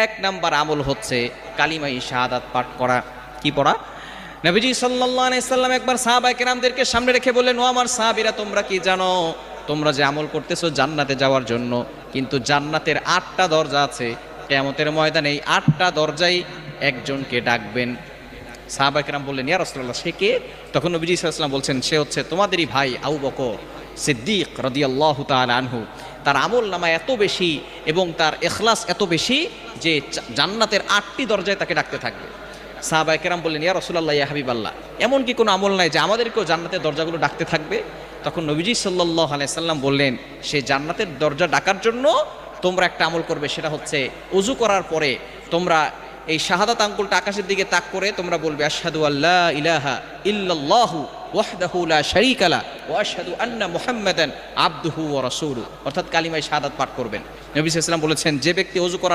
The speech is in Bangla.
এক নাম্বার আমল হচ্ছে কালিমায়ে শাহাদাত পাঠ করা। কি পড়া? নবীজি সাল্লাল্লাহু আলাইহি সাল্লাম একবার সাহাবায়ে কেরামদেরকে সামনে রেখে বললেন, ও আমার সাহাবীরা, তোমরা কি জানো তোমরা যে আমল করতেছো জান্নাতে যাওয়ার জন্য, কিন্তু জান্নাতের 8টা দরজা আছে, কিয়ামতের ময়দানে এই 8টা দরজায় একজনকে ডাকবেন। সাহাবায়ে কেরাম বললেন, ইয়া রাসূলুল্লাহ, সে কে? তখন নবীজি সাল্লাল্লাহু আলাইহি ওয়াসাল্লাম বলছেন, সে হচ্ছে তোমাদেরই ভাই আবু বকর সিদ্দিক রাদিয়াল্লাহু তাআলা আনহু। তার আমল নামা এত বেশি এবং তার ইখলাস এত বেশি যে জান্নাতের 8টি দরজায় তাকে ডাকতে থাকবে। সাহাবায়ে কেরাম বললেন, ইয়া রাসূলুল্লাহ, ইয়া হাবিবাল্লাহ, এমন কি কোনো আমল নাই যে আমাদেরকেও জান্নাতের দরজাগুলো ডাকতে থাকবে? তখন নবীজি সাল্লাল্লাহু আলাইহি সাল্লাম বললেন, সে জান্নাতের দরজা ডাকার জন্য তোমরা একটা আমল করবে, সেটা হচ্ছে ওযু করার পরে তোমরা এই শাহাদাত আঙ্গুলটা আকাশের দিকে তাক করে তোমরা বলবে, আশহাদু আল্লা ইলাহা ইল্লাল্লাহু ওয়াহদাহু লা শারীকা লা ওয়া আশহাদু আন্না মুহাম্মাদান আবদুহু ওয়া রাসূলুহু, অর্থাৎ কালিমায়ে শাহাদাত পাঠ করবেন। নবী সাল্লাল্লাহু আলাইহি ওয়াসাল্লাম বলেছেন, যে ব্যক্তি ওযু করার